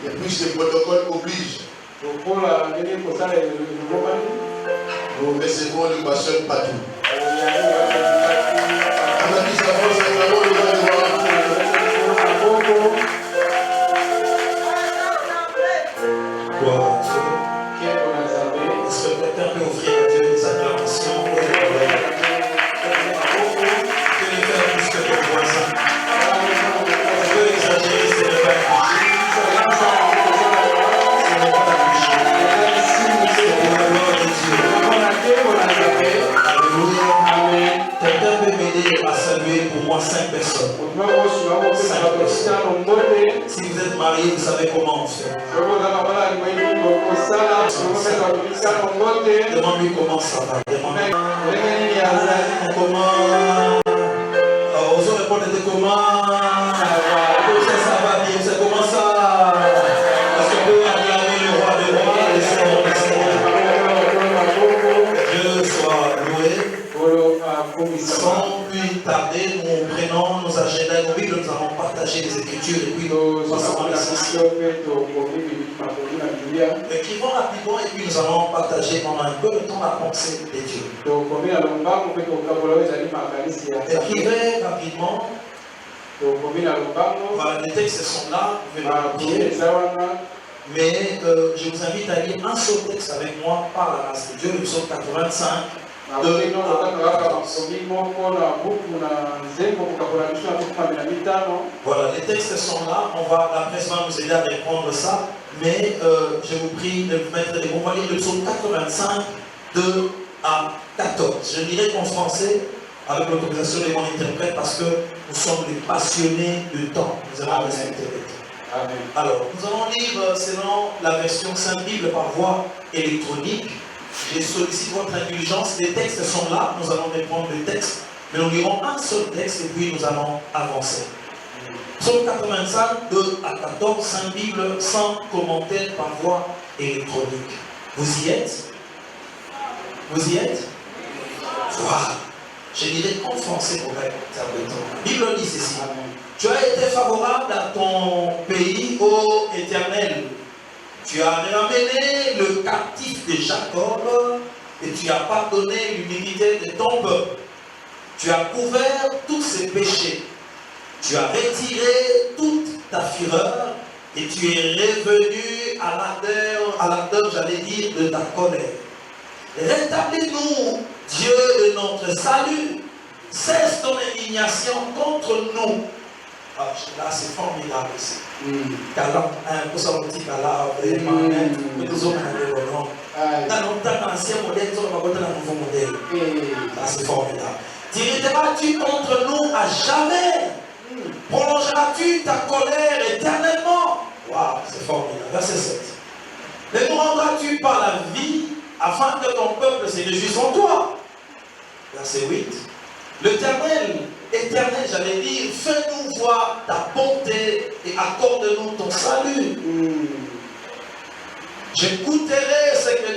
Et puis ce protocole oblige. Nous recevons le pasteur Patou. Est-ce que quelqu'un peut offrir à Dieu des acclamations pour les collègues? Que le faire plus que ton voisin. On peut exagérer, ce n'est pas un péché. Ce n'est pas un péché. C'est pour la gloire de Dieu. Alléluia. Amen. Quelqu'un peut m'aider à saluer pour moi 5 personnes. 5 personnes. Si vous êtes marié, vous savez comment on fait. Demande-lui comment ça va. Demande-lui comment. Osons répondre de comment. Ça va bien. C'est comment ça. Parce qu'on peut acclamer le roi des rois et le Seigneur des seigneurs. Dieu soit loué. Sans plus tarder, nous prenons nos agendas et nos Bibles, nous allons partager les Écritures et puis nous passons à l'essentiel. Qui vont rapidement et puis nous allons partager pendant un peu le temps la pensée de Dieu. Écrivez rapidement. Voilà, les textes sont là, vous pouvez les copier. Mais je vous invite à lire un seul texte avec moi par la grâce de Dieu, le psaume 85. Voilà, les textes sont là, la presse va nous aider à répondre ça, mais je vous prie de vous mettre des bons. On va lire le psaume 85, 2 à 14. Je lirai en français avec l'autorisation de mon interprète parce que nous sommes des passionnés de temps. Nous avons respecté le temps. Amen. Alors, nous allons lire selon la version Sainte Bible par voie électronique. Je sollicite votre indulgence. Les textes sont là. Nous allons reprendre le texte. Mais nous lirons un seul texte et puis nous allons avancer. Psaume 85, 2 à 14, Sainte Bible sans commentaire par voie électronique. Vous y êtes? Vous y êtes? Voilà. Je dirais en français pour être interprétant. La Bible dit ceci. Tu as été favorable à ton pays, ô Éternel. Tu as ramené le captif de Jacob et tu as pardonné l'humilité de ton peuple. Tu as couvert tous ses péchés. Tu as retiré toute ta fureur et tu es revenu à l'ardeur, j'allais dire, de ta colère. Rétablis-nous, Dieu de notre salut. Cesse ton indignation contre nous. Ah, là, c'est formidable ici. Calam, un petit calam, vraiment, mais nous sommes un événement. Dans l'ancien modèle, nous sommes dans un nouveau modèle. Là, c'est formidable. T'irriteras-tu contre nous à jamais? Prolongeras-tu ta colère éternellement? Waouh, c'est formidable. Verset 7. Mais nous rendras-tu par la vie afin que ton peuple se réjouisse en toi? Verset 8. L'Éternel, éternel, j'allais dire, fais-nous voir ta bonté et accorde-nous ton salut. J'écouterai ce que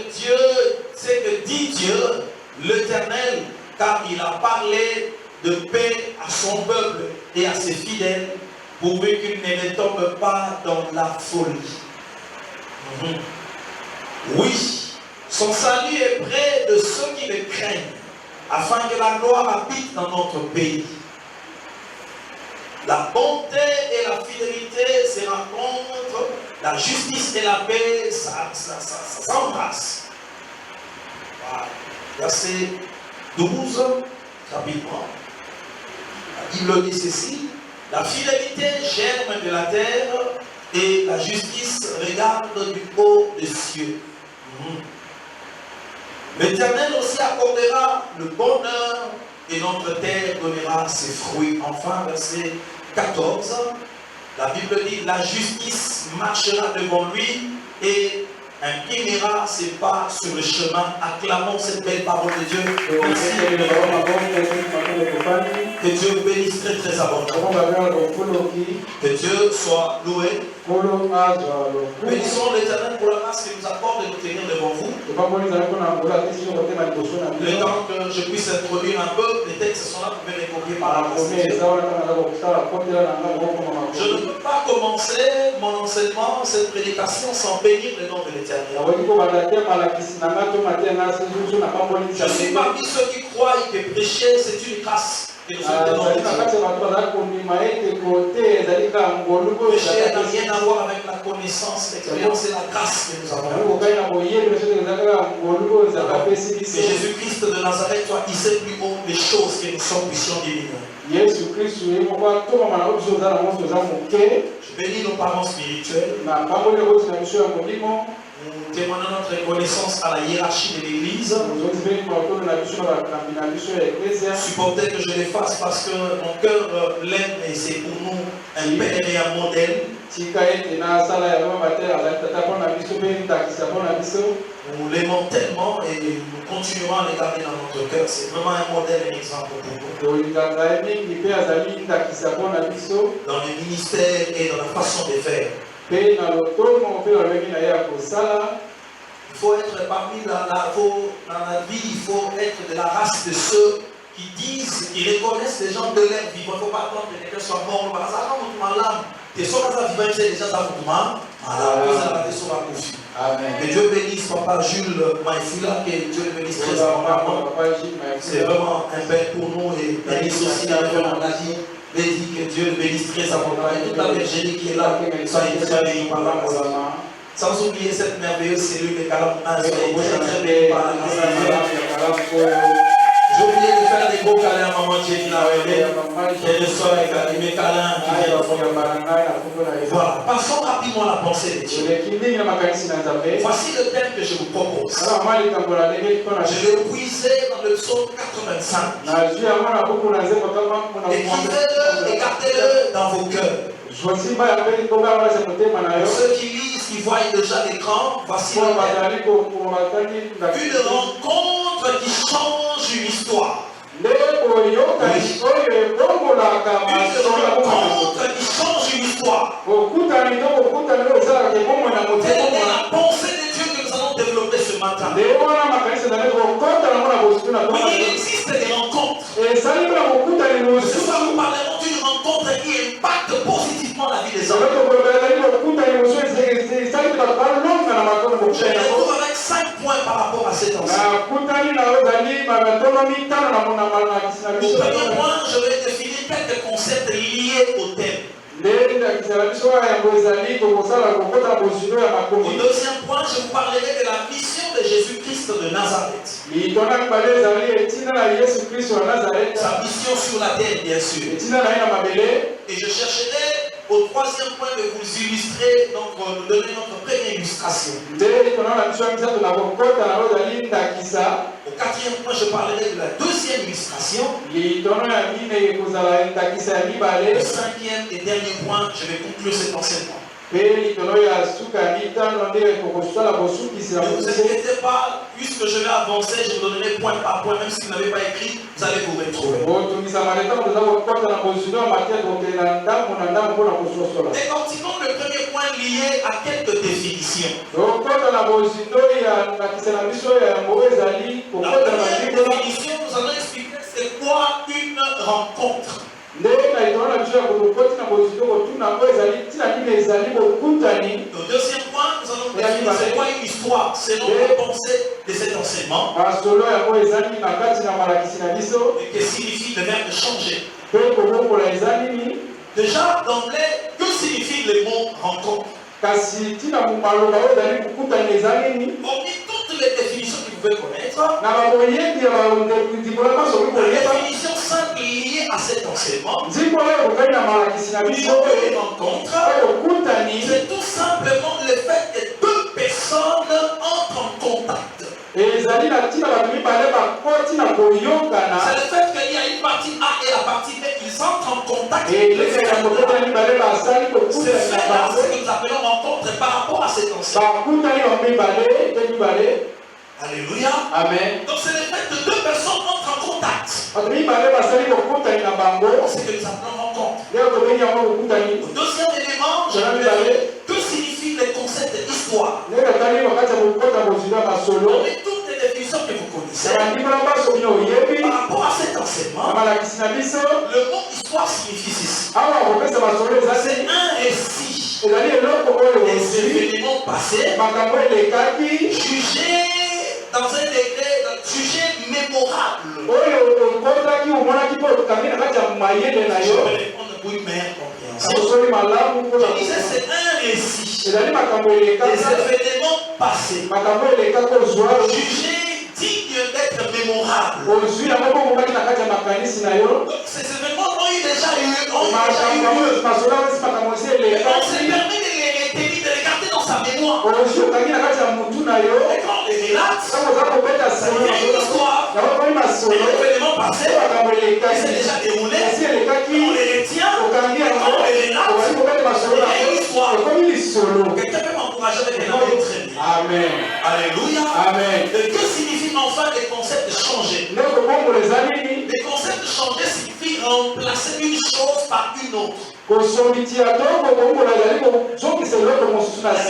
dit Dieu, l'Éternel, car il a parlé de paix à son peuple et à ses fidèles, pourvu qu'ils ne tombent pas dans la folie. Oui, son salut est près de ceux qui le craignent, afin que la gloire habite dans notre pays. La bonté et la fidélité se rencontrent, la justice et la paix s'embrassent. Voilà. Verset 12, rapidement. La Bible dit ceci: la fidélité germe de la terre et la justice regarde du haut des cieux. L'Éternel aussi accordera le bonheur et notre terre donnera ses fruits. Enfin, verset 14, la Bible dit: la justice marchera devant lui et Un primera, c'est pas sur le chemin. Acclamons cette belle parole de Dieu. Merci. Que Dieu bénisse très très abondamment. Que Dieu soit loué. Bénissons l'Éternel pour la grâce qu'il nous accorde de nous tenir devant vous. Le temps que je puisse introduire un peu, les textes sont là, vous pouvez les copier par la grâce de Dieu. Je ne peux pas commencer mon enseignement, cette prédication, sans bénir le nom de l'Éternel. Je suis parmi ceux qui croient que prêcher, c'est une grâce. Péché n'a rien à voir avec la connaissance, l'expérience et la grâce que nous avons. Que Jésus-Christ de Nazareth soit hissé plus haut les choses que nous sommes puissions diminuer. Je bénis nos parents spirituels. Nous témoignons notre reconnaissance à la hiérarchie de l'Église. Supportez que je les fasse parce que mon cœur l'aime et c'est pour nous un père et un modèle. Nous l'aimons tellement et nous continuerons à les garder dans notre cœur. C'est vraiment un modèle et un exemple pour nous. Dans le ministère et dans la façon de faire. Il faut être parmi dans la vie, il faut être de la race de ceux qui disent, qui reconnaissent les gens de leur vie. Il ne faut pas attendre que quelqu'un soit mort. Que Dieu bénisse Papa Jules Maïfila, que Dieu le bénisse très abondamment. C'est vraiment un père pour nous et bénisse aussi la révérende Nadie. Bénis que Dieu le bénisse très abondamment. Et toute la bergerie qui est là, soyez très bénis par la grâce. Sans oublier cette merveilleuse cellule de Kalamuna, soyez très bénis par la grâce. J'ai oublié de faire des gros câlins à maman Jenny Lawele. Qu'elle soit avec mes câlins. Voilà, passons rapidement à la pensée de Dieu. Voici le thème que je vous propose. Je vais le puiser dans le psaume 85. Écrivez-le et gardez-le dans vos cœurs. Pour ceux qui lisent, qui voient déjà l'écran, voici le thème. Une rencontre qui change une histoire. Une rencontre qui change une histoire. Telle est la pensée de Dieu que nous allons développer ce matin. Oui, il existe des rencontres. Ce soir, nous parlerons d'une rencontre qui impacte positivement la vie des hommes. Je me retrouve avec 5 points par rapport à cet enseignement. Au premier point, je vais définir quelques concepts liés au thème. Au deuxième point, je vous parlerai de la mission de Jésus-Christ de Nazareth. Sa mission sur la terre, bien sûr. Et je chercherai au troisième point de vous illustrer, donc nous donner notre première illustration. Au quatrième point, je parlerai de la deuxième illustration. Le cinquième et dernier point, je vais conclure cet enseignement. Ne vous inquiétez pas, puisque je vais avancer, je vous donnerai point par point, même si vous n'avez pas écrit, vous allez vous retrouver. Décortiquons le premier point lié à quelques définitions. La première définition, nous allons expliquer c'est quoi une rencontre. Au deuxième point, nous allons définir c'est quoi une histoire selon la pensée de cet enseignement. Et que signifie le verbe changer. Déjà, d'emblée, que signifie le mot rencontre? Hormis toutes les définitions que vous pouvez connaître, la définition simple liée à cet enseignement, une rencontre, c'est tout simplement le fait que deux personnes entrent en contact. C'est le fait qu'il y a une partie A et la partie B, ils entrent en contact. C'est ce que nous appelons rencontre par rapport à cet enseignement. Alléluia. Amen. Donc c'est le fait que deux personnes entrent en contact. C'est ce que nous appelons rencontre. Le deuxième élément, je vais dire, que signifient les concepts d'histoire? Parmi toutes les définitions que vous connaissez, par rapport à cet enseignement, le mot histoire signifie ceci. C'est un récit des événements passés, jugés dans un degré jugé mémorable. Je vais répondre pour une meilleure compréhension. Je disais c'est un récit des événements passés, jugés dignes d'être mémorables. Donc ces événements ont déjà eu lieu. On s'est permis de les retenir, de les garder dans sa mémoire. Et quand on les relate, ça devient une histoire. Un événement passé, qui s'est déjà déroulé, on les retient, et quand on les relate, il y a une histoire. Quelqu'un peut m'encourager avec un amen très bien. Amen. Alléluia. Amen. Que signifie enfin les concepts changés? Les concepts changés signifient remplacer une chose par une autre. Il y avait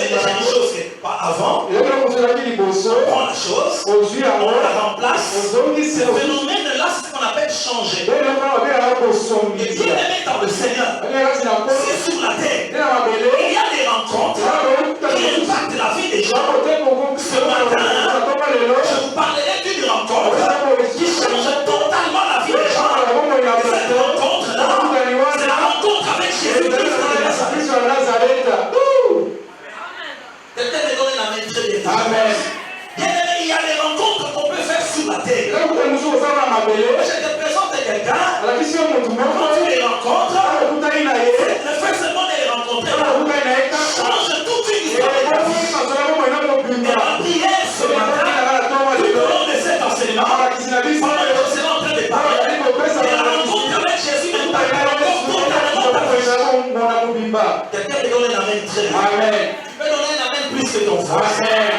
déjà une chose qui n'était pas avant. On prend la chose, on la remplace. Ce phénomène-là, c'est ce qu'on appelle changer. Et bien aimé dans le Seigneur, c'est sur la terre. Il y a des rencontres qui impactent la vie des gens. Ce matin, je vous parlerai d'une rencontre qui change totalement la vie des gens. Et cette rencontre-là, c'est la rencontre avec Jésus-Christ de Nazareth. Quelqu'un me donne la main très bien. Amen. Bien aimé, il y a des rencontres qu'on peut faire sur la terre. Je te présente quelqu'un. Quand tu les rencontres, le fait seulement de les rencontrer change toute une histoire. Et la prière ce matin, tout au long de cet enseignement, pendant que c'est en train de parler, et la rencontre avec Jésus ne pas quelqu'un te donne un amen très bien. Amen. Tu peux donner un amen plus que ton frère. Amen.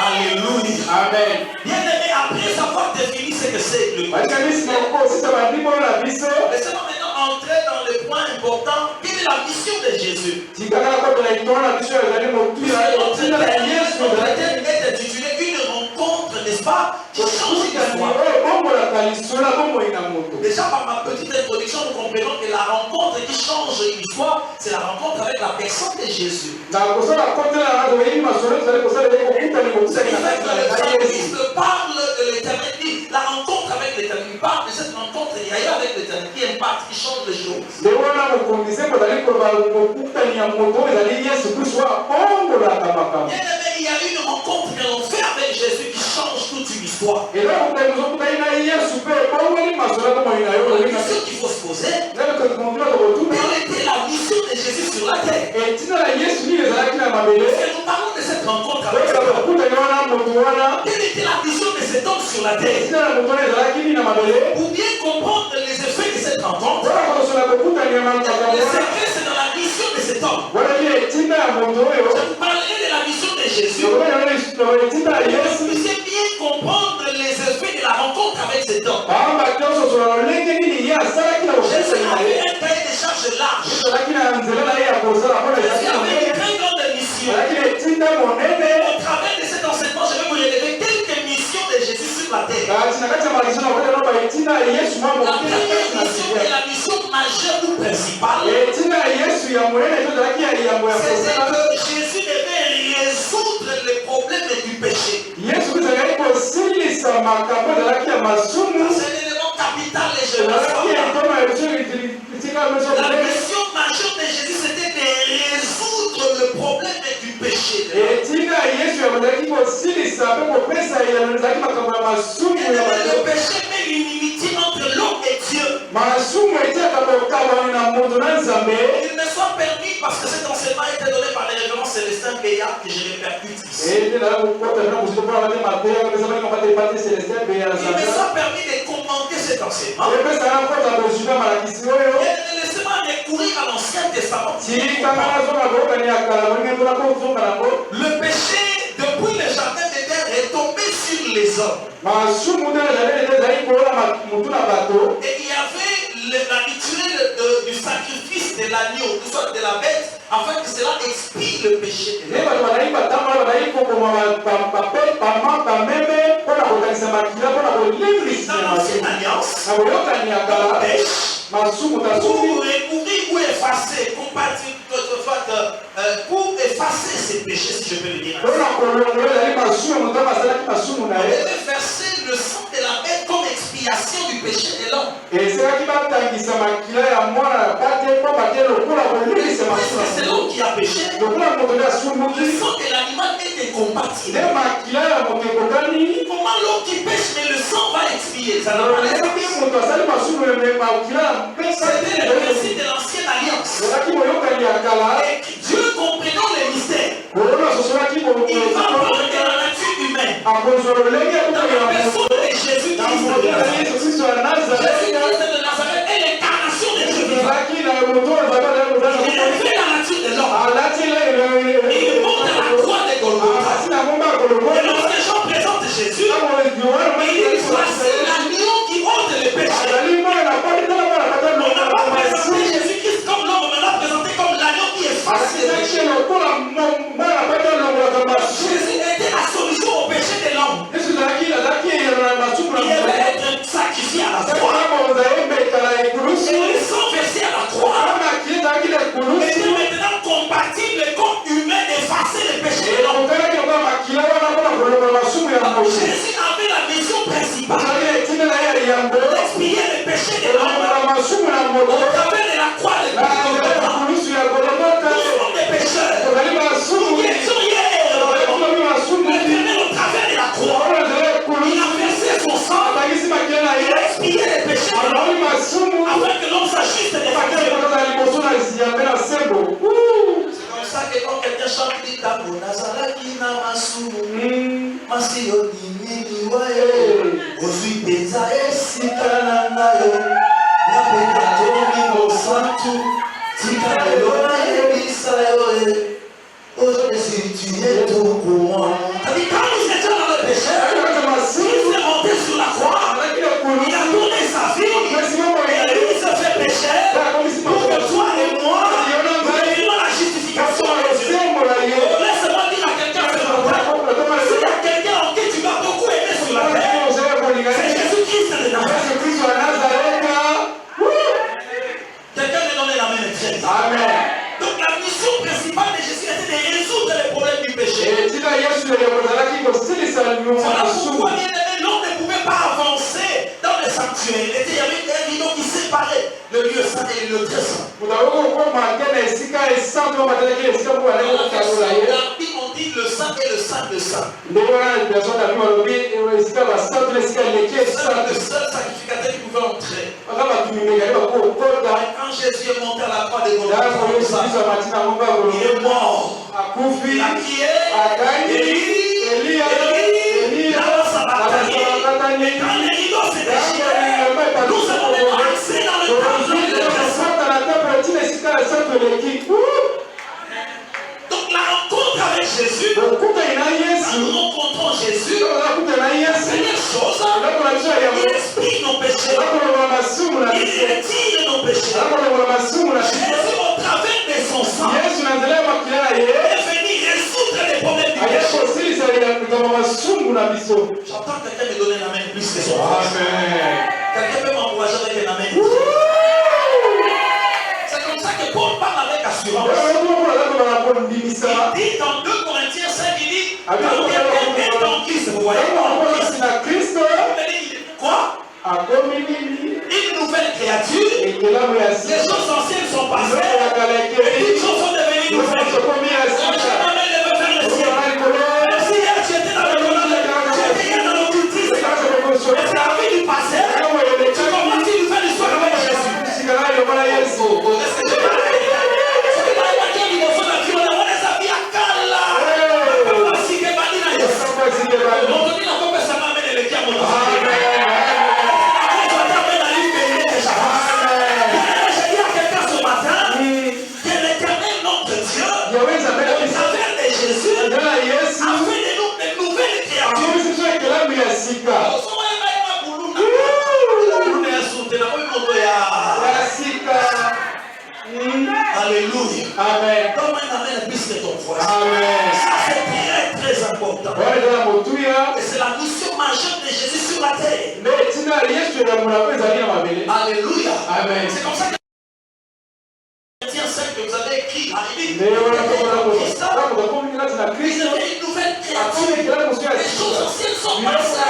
Alléluia. Amen. Bien aimé, après avoir défini ce que c'est le laissez-moi maintenant entrer dans le point important. Quelle est la mission de Jésus? Notre thème est intitulé une rencontre, n'est-ce pas, qui change l'histoire. Déjà par ma petite introduction, nous comprenons que la rencontre qui change l'histoire, c'est la rencontre avec la personne de Jésus. C'est le psalmiste parle de l'éternité, la rencontre avec l'éternité. Il parle de cette rencontre avec l'éternité qui impacte, qui change les choses. Bien aimé, il y a une rencontre que l'on fait avec Jésus qui change toute une histoire. La question qu'il faut se poser, quelle était la mission de Jésus sur la terre? Parce que nous parlons de cette rencontre avec cet homme. Quelle était la mission de cet homme sur la terre? Pour bien comprendre les effets de cette rencontre, le secret c'est dans la mission de cet homme. Je vous parlerai de la mission de Jésus. Vous puissiez bien comprendre les effets de la rencontre avec cet homme. Jésus avait un cahier de charges large. Jésus avait une très grande mission. Au travers de cet enseignement, je vais vous relever quelques missions de Jésus sur la terre. La première mission est la mission majeure ou principale. C'est que Jésus devait résoudre les problèmes du péché. C'est un élément capital et je le vois. La mission majeure de Jésus, c'était de résoudre le problème du péché. Et le péché met l'inimitié entre l'homme et Dieu. Il me soit permis parce que cet enseignement a été donné par les révérends Célestin Béat que je répercute ici. Il me soit permis de commenter cet enseignement. Laissez-moi recourir à l'Ancien Testament. Le péché les hommes. Et il y avait la rituel du sacrifice de l'agneau, soit de la bête, afin que cela expie le péché de l'homme. Dans l'ancienne alliance, la pêche, pour recouvrir ou effacer, pour effacer ces péchés, si je peux le dire ainsi. On devait verser le sang de la bête comme expiation du péché de l'homme. Parce que c'est l'homme qui a péché. Le sang de l'animal est incompatible. Comment l'homme qui pêche, mais le sang va expier? Ça n'a pas de sens. C'était le principe de l'ancienne alliance. Et Dieu, comprenant les mystères, il va prendre de la nature humaine. Dans la personne de Jésus-Christ de Nazareth. Jésus-Christ de Nazareth est l'incarnation de Dieu vivant. Il fait la nature de l'homme. Il monte à la croix de Golgotha. Et lorsque Jean présente Jésus, il choisit l'agneau qui ôte le péché. On n'a pas présenté Jésus-Christ comme l'homme, on l'a présenté comme l'agneau qui efface le péché. Jésus était la solution au péché de l'homme. Il devait être sacrifié à la croix. Et le sang versé à la croix était maintenant compatible comme humain d'effacer le péché de l'homme. Jésus avait la mission principale d'expier le péché de l'homme au travers de la croix de Golgotha. Nous sommes des pécheurs. Nous étions hier. L'Éternel au travers de la croix, il a versé son sang, il a expié les péchés de l'homme afin que l'homme s'ajuste devant Dieu. C'est comme ça que quand quelqu'un chante, il dit Tabo Nazaraki Namasumu Masioni Niwaye Ozui Peza Esikananayo Napekatori Mosantu Tikanelona Ebisayoe. Oh Jésus, tu es tout pour moi. C'est-à-dire, quand nous étions dans le péché, il s'est monté sur la croix, il a donné sa vie, et lui il se fait pécher pour que toi et moi, nous ayons la justification à Jésus. Laisse-moi dire à quelqu'un ce matin, s'il y a quelqu'un en qui tu vas beaucoup aimer sur la terre, c'est Jésus-Christ de Nazareth. Quelqu'un me donne la main de Christ. Amen. Donc la mission principale de Jésus était de résoudre les problèmes du péché. Voilà pourquoi l'homme ne pouvait pas avancer dans le sanctuaire. Il y avait un rideau qui séparait le lieu saint et le très saint. On dit le saint et le saint de saint. Le seul sacrificateur qui pouvait entrer. Quand Jésus est monté à la croix de Golgotha, il est mort. Il a crié, Élie, lama sabachthani. Et quand les rideaux s'est déchiré, nous avons accès dans le temple de donc la rencontre avec Jésus, quand nous rencontrons Jésus, la première chose, il explique nos péchés, il retire nos péchés. Jésus, au travers de son sang, est venu résoudre les problèmes du péché. J'entends quelqu'un me donner la main plus que son frère. Quelqu'un peut m'encourager avec la main. C'est comme ça que Paul parle avec assurance. Il dit dans 2 Corinthiens 5, il dit quand quelqu'un est en Christ, vous voyez, quoi? Une nouvelle créature, les choses anciennes sont passées, et toutes choses sont devenues nouvelles. Je veut faire le ciel. Même si hier tu étais dans le monde, tu étais hier dans l'occultisme, et tu as envie du passé, tu commences à lui faire l'histoire avec Jésus. Est-ce que je parle? Alléluia. Amen. Donne un amen puisque ton voisin. Amen. Ça c'est très très important. Et c'est la mission majeure de Jésus sur la terre. Alléluia. Amen. C'est comme ça que Corinthiens 5 que vous avez écrit. Il était une nouvelle créature. Les choses anciennes sont passées.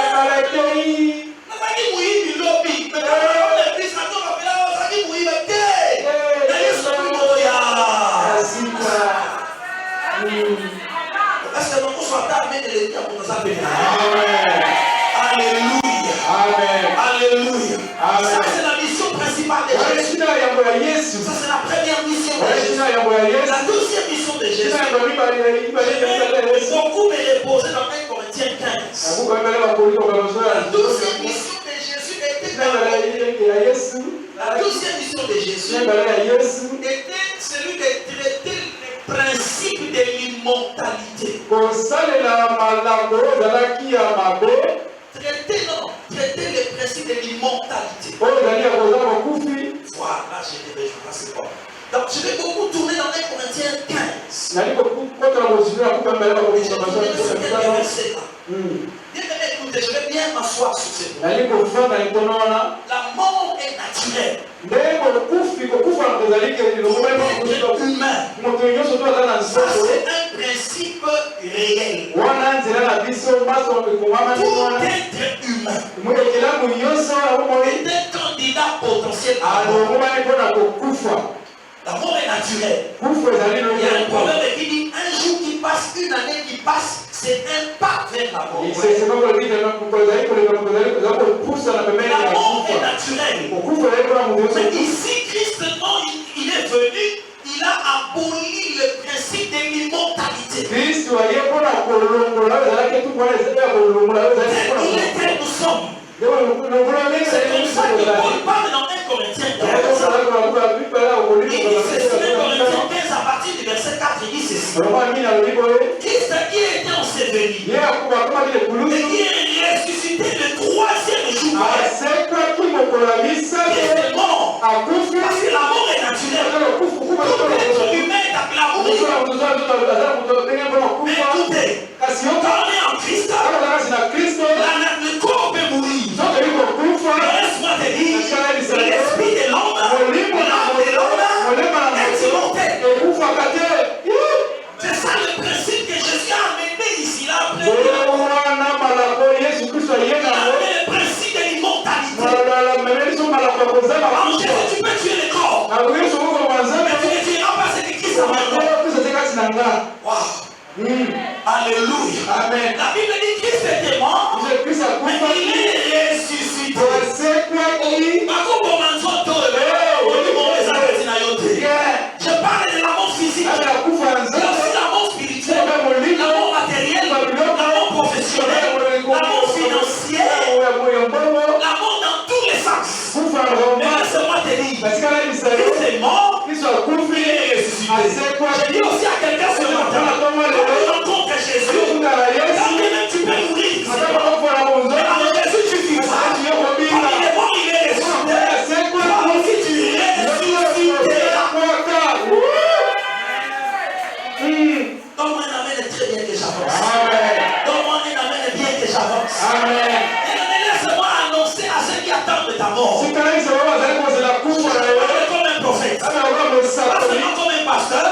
Est-ce que nous sommes amenés de l'église pour nous appeler? Alléluia. Alléluia. Ça c'est la mission principale de Jésus. Ça c'est la première mission de Jésus. La deuxième mission de Jésus. Beaucoup me reposer dans 1 Corinthiens 15. La deuxième mission de Jésus était la deuxième mission de Jésus était celui de traiter les principes de l'immortalité. Traiter les principes de l'immortalité. Voilà, j'ai des réjouis, c'est bon. Donc je vais beaucoup tourner dans 1 Corinthiens 15. Écoutez, je vais bien m'asseoir sur ces points. La mort est naturelle. Humain. Ça c'est un principe réel. Tout être humain est un candidat potentiel à la mort. La mort est naturelle. Il y a un proverbe qui dit un jour qui passe, une année qui passe, c'est un pas vers la mort. La mort est naturelle. Mais ici, Christ, quand il est venu, il a aboli le principe de l'immortalité. Il était, nous sommes. C'est comme ça que Paul parle dans 1 Corinthiens 15. Il dit ceci, 1 Corinthiens 15 à partir du verset 4, il dit ceci. Christ qui était enseveli et qui est ressuscité le troisième jour. Christ est mort. Parce que la mort est naturelle. Tout être humain est appelé à mourir. Mais écoutez, quand on est en Christ, le corps peut mourir. Laisse-moi te dire, l'esprit de l'homme, l'âme de l'homme est immortel. C'est ça le principe que Jésus a amené ici. Là, après, il a amené le principe de l'immortalité. En Jésus, tu peux tuer le corps, mais tu ne tueras pas ce que Christ a amené. Wow. Alléluia. Amen. La Bible dit que Christ était mort, mais il est ressuscité. Je parle de la mort physique, il y a aussi la mort spirituelle, la mort matérielle, la mort professionnelle, la mort financière, la mort dans tous les sens. Mais laisse-moi te dire, Christ est mort, il est ressuscité. Je dis aussi à quelqu'un ce matin, quand tu rencontres Jésus, quand même tu peux mourir, mais en Jésus tu vivras. Quand il est mort, il est ressuscité. Toi aussi tu es ressuscité. Donne-moi un amen très bien que j'avance. Donne-moi un amen bien que j'avance. Laisse-moi annoncer à ceux qui attendent ta mort. Je parle comme un prophète. Pas seulement comme un pasteur.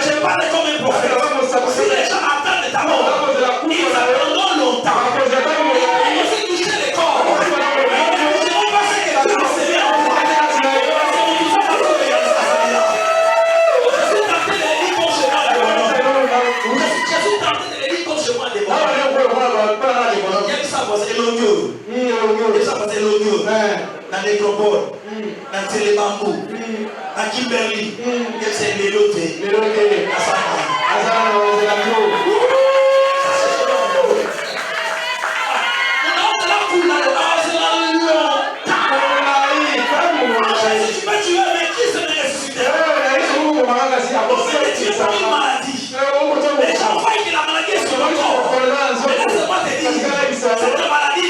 Je parle comme un prophète. Si les gens attendent ta mort, ils attendront longtemps. Ils vont aussi toucher les corps. Ils ne vont pas faire que tu vas se mettre en toi. Jésus est en train de les dire comme chez moi des bonhommes. Il y a ça, c'est l'oignon. Il y a ça, c'est l'oignon. Dans les nécropole, dans Télébambou, dans Kimberly, c'est l'éloté. À Satan. Jésus, tu peux tuer, mais qui se met ressuscité? Tu n'es pas une maladie. Les gens croient que la maladie est sur le corps. Mais laisse-moi te dire, cette maladie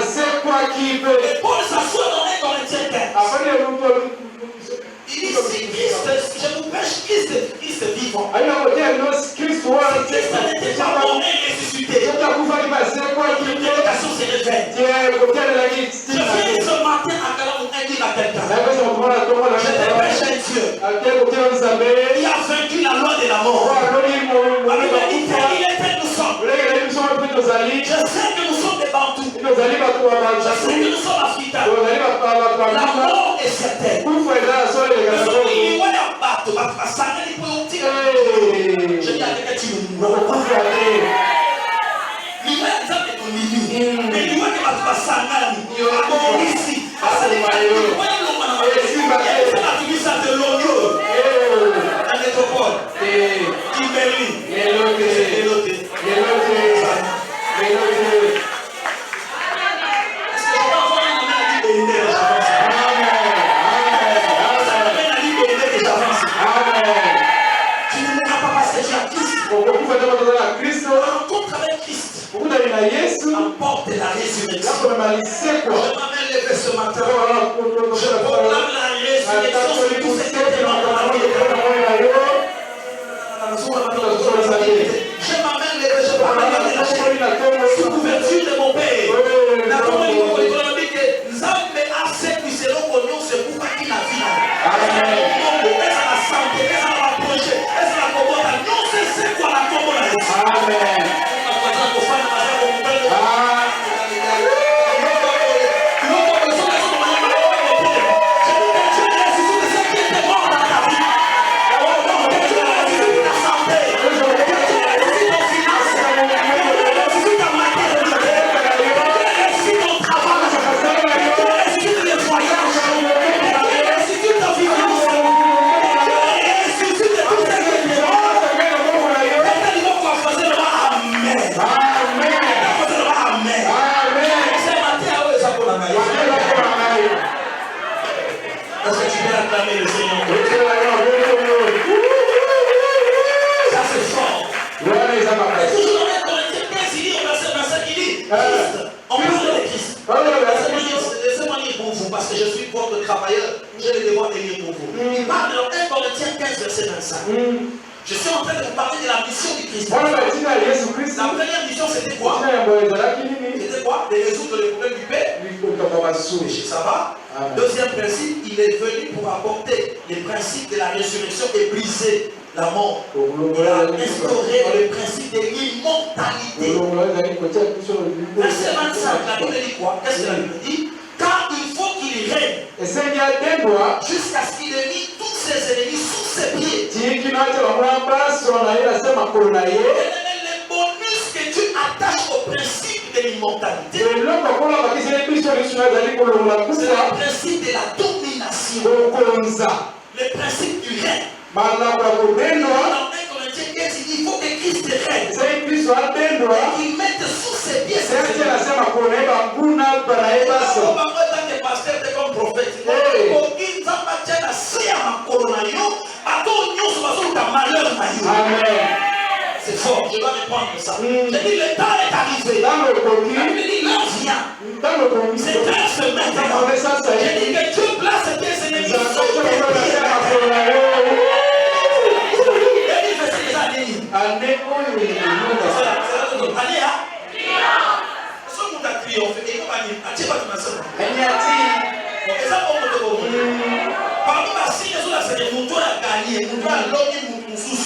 Et Paul s'assoit dans 1 Corinthiens 15. Il dit si Christ, je vous prêche Christ vivant. Si Christ n'était pas mort et ressuscité, une prédication se révèle. Je viens ce matin à Calamou dire à quelqu'un. Je te prêche un Dieu qui a vaincu la loi de la mort. La Bible dit il était nous sommes. Je sais que nous sommes des Bantous. Je sais que nous sommes africains. La mort est certaine. Je dis à quelqu'un qui nous mourra. Apporte la résurrection. Je m'amène levé ce matin. Je proclame la résurrection sur tous ces éléments dans la vie. Je m'amène levé, je proclame la résurrection sous couverture de mon Père. La communauté économique que Nzambe a fait que c'est l'opinion, c'est pour pas qu'il a vu. Est-ce la santé, est-ce la projet, est-ce la commande? Non, c'est quoi la commande? Amen. Parce que je suis votre travailleur, j'ai le devoir de lire pour vous. Il parle dans 1 Corinthiens 15, verset 25. Je suis en train de vous parler de la mission du Christ. La première mission, c'était quoi? C'était quoi? De résoudre le problème du Père. Ça va? Deuxième principe, il est venu pour apporter les principes de la résurrection et briser la mort. Il a instauré le principe de l'immortalité. Verset 25, la Bible dit quoi? Qu'est-ce que la Bible dit? Car il faut qu'il règne jusqu'à ce qu'il ait mis tous ses ennemis sous ses pieds. Et le bonus que tu attaches au principe de l'immortalité, c'est le principe de la domination, le principe du règne. Dans 1 Corinthiens 15, il faut que Christ règne et qu'il mette sous ses pieds ses ennemis. Comme prophète, c'est fort, je dois répondre ça. J'ai dit le temps est arrivé. J'ai dit l'heure vient. C'est heure se mettre. J'ai dit que Dieu place ses ennemis sous tes pieds. Parmi ma signe sur la scène, mon toit a gagné, mon toit a logé, mon sous.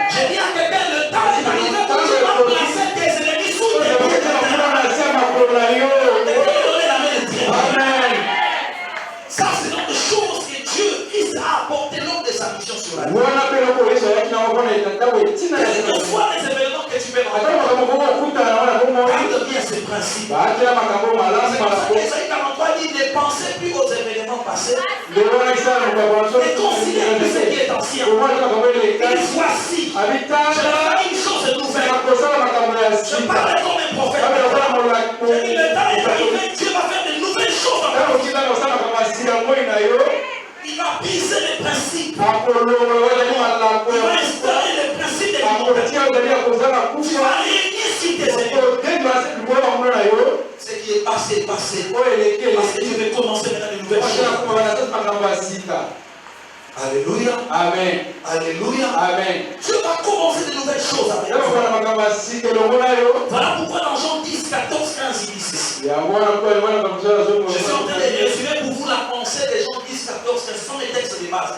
J'ai dit à quelqu'un, le temps est arrivé pour que tu vas placer tes ennemis sous tes pieds. Ça, c'est donc des choses que Dieu, Christ a apporté lors de sa mission sur la terre. Quels que soient les événements que tu peux rencontrer, garde bien ces principes. C'est pour ça qu'Ésaïe 43 dit ne pensez plus aux événements passés, mais considérez plus ce qui est ancien. Et voici, je fais une chose nouvelle. Je parle comme un prophète. J'ai dit le temps est arrivé, Dieu va faire de nouvelles choses. Il va briser les principes. Il va instaurer les principes de l'immortalité. Tu vas régner sur tes ennemis. passé. Parce que je vais commencer maintenant de nouvelles choses. Alléluia. Amen. Alléluia. Amen. Tu vas commencer de nouvelles choses avec toi. Voilà pourquoi dans Jean 10, 14, 15, il dit ceci. Je suis en train de résumer pour vous la pensée des Jean 10, 14, 15. Ce sont les textes de base.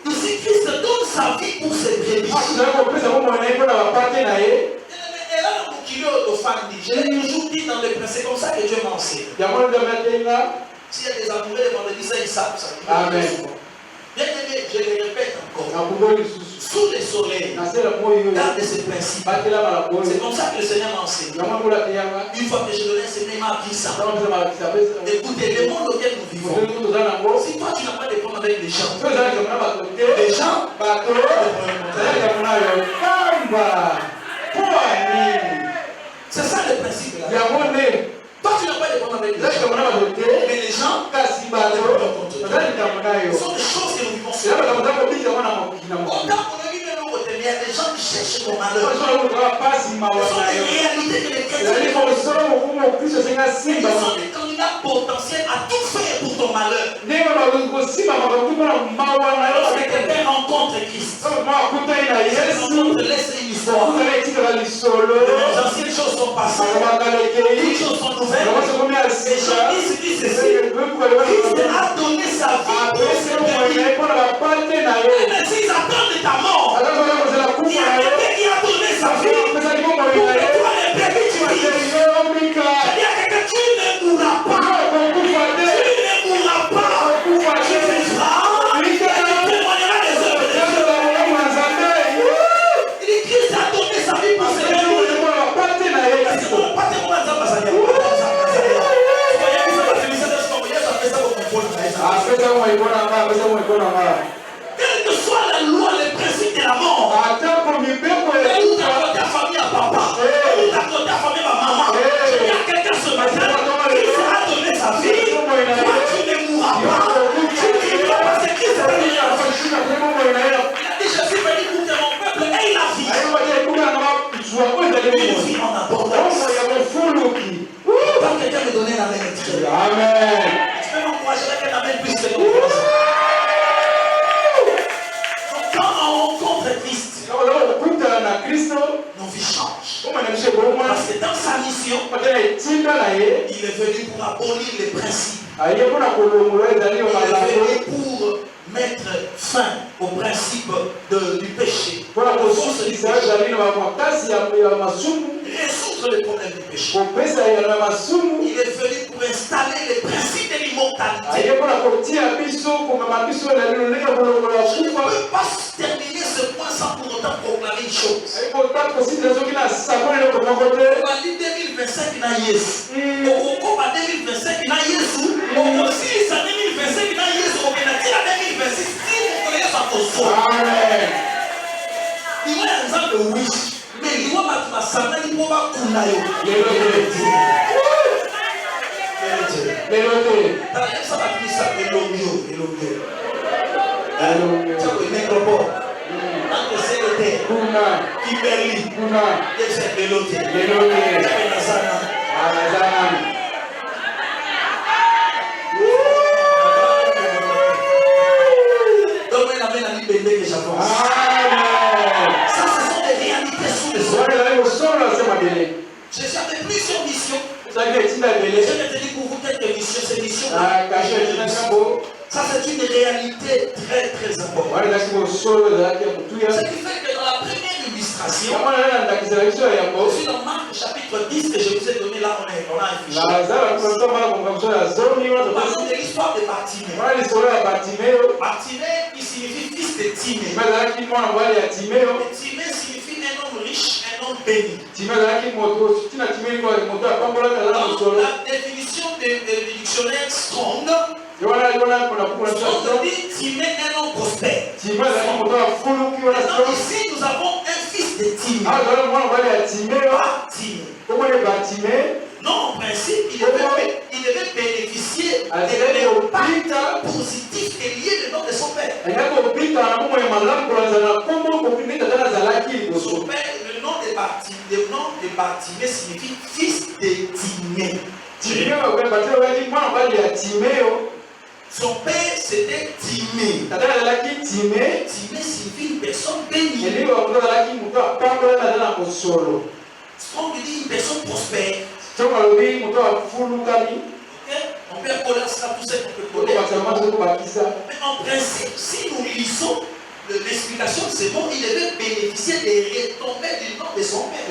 Ici, Christ donne sa vie pour ses brebis. Et là, dans mon kilo de fan, je l'ai toujours dit dans les principes, c'est comme ça que Dieu m'enseigne. S'il y a des amoureux de vendredi, ça, ils savent ça. Amen. Bien aimé, je le répète encore. Sous le soleil, garde ces principes. C'est comme ça que le Seigneur m'a enseigné. Une fois que je donnais ce il m'a appris ça. Écoutez, le monde auquel nous vivons, si toi tu n'as pas de problème avec les gens, c'est ça le principe de la vie. Toi tu n'as pas de problème avec les gens, mais les gens, ce sont des choses que nous vivons sur la vie. Il y a des gens qui cherchent ton malheur. Ce sont des réalités que les chrétiens vivent. Ils sont des candidats potentiels à tout faire pour ton malheur. Lorsque quelqu'un rencontre Christ, laisse une histoire. Les anciennes choses sont passées. Les choses sont nouvelles. Les gens disent ceci. Christ a donné sa vie pour ses brebis. Mais s'ils attendent ta mort, il y a quelqu'un qui a donné sa vie pour que toi les brebis tu vives. Il y a quelqu'un qui ne mourra pas. Tu ne mourras pas. Tu vivras. Et tu témoigneras des œuvres de Dieu. Il dit Christ a donné sa vie pour ses brebis. Parce que mon père témoin ça passe à dire. Quelle que soit la loi, le principe de la mort, ou ta famille à papa, ou ta famille à maman, il y a quelqu'un ce matin qui a donné sa vie, toi tu ne mourras pas, tu ne vivras parce que Christ a donné la vie. Il a dit je suis venu pour que mon peuple ait la vie. Une vie en abondance. Quand quelqu'un me donnait la main, Amen. tu peux m'encourager avec un amen plus que ton voisin. Quand on rencontre Christ, nos vies changent. Parce que dans sa mission, il est venu pour abolir les principes. Il est venu pour mettre fin au principe du péché. Résoudre les problèmes du péché. Il est venu pour installer les principes de l'immortalité. Je ne peux pas terminer ce point sans pour autant proclamer une chose. On a dit 2025 na Yesu. On a 2025 na Yesu. On a aussi 2025 na Yesu. On a dit 2026. Si vous connaissez ça pour soi. Il y a un exemple de wish. Mais il y a un exemple de ça, ce sont des réalités sous les eaux. Je cherche plusieurs missions. Je vais te dire pour vous quelques missions. Ces missions, ça c'est une réalité très très importante. Ce qui fait que dans la première illustration, je suis dans Marc chapitre 10 que je vous ai donné là, on a affiché. Parlons de l'histoire de Bartimée. Bartimée qui signifie fils de Timée. Timée signifie un homme riche, un homme béni. Dans la définition du dictionnaire Strong, on dit Timée un homme prospère. Maintenant ici nous avons un fils de Timée. Bartimée. Non, en principe, il devait bénéficier de l'impact positif et lié le nom de son père. Son père, le nom de Bartimée signifie fils était Timée. Son père c'était Timée. Timée signifie une personne bénie. Strong dit une personne prospère. Okay? On peut coller ça, tout ça qu'on peut coller. Mais en principe, si nous lisons l'explication, c'est bon, il devait bénéficier des retombées du nom de son père.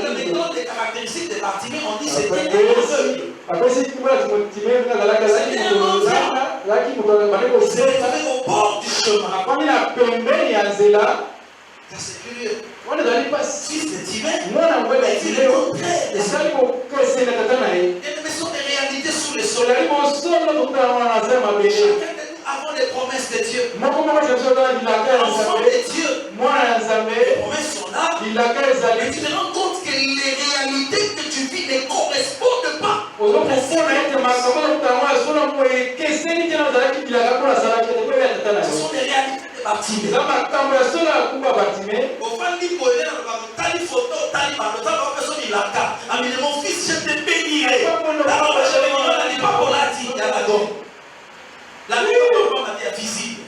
Le nom des caractéristiques de Bartimée, on dit c'était un aveugle. Il s'est retrouvé au bord du chemin. Ça c'est curieux. Fils de Timée, mais il est contraire de ça. Mais sont des réalités sous le soleil. Chacun de nous avons les promesses de Dieu. Enfant de Dieu, les promesses sont là. Mais tu te rends compte que les réalités que tu vis ne correspondent pas. Ce sont des réalités de Bartimée. Mon fils, je te bénirai. La maman m'a dit visible.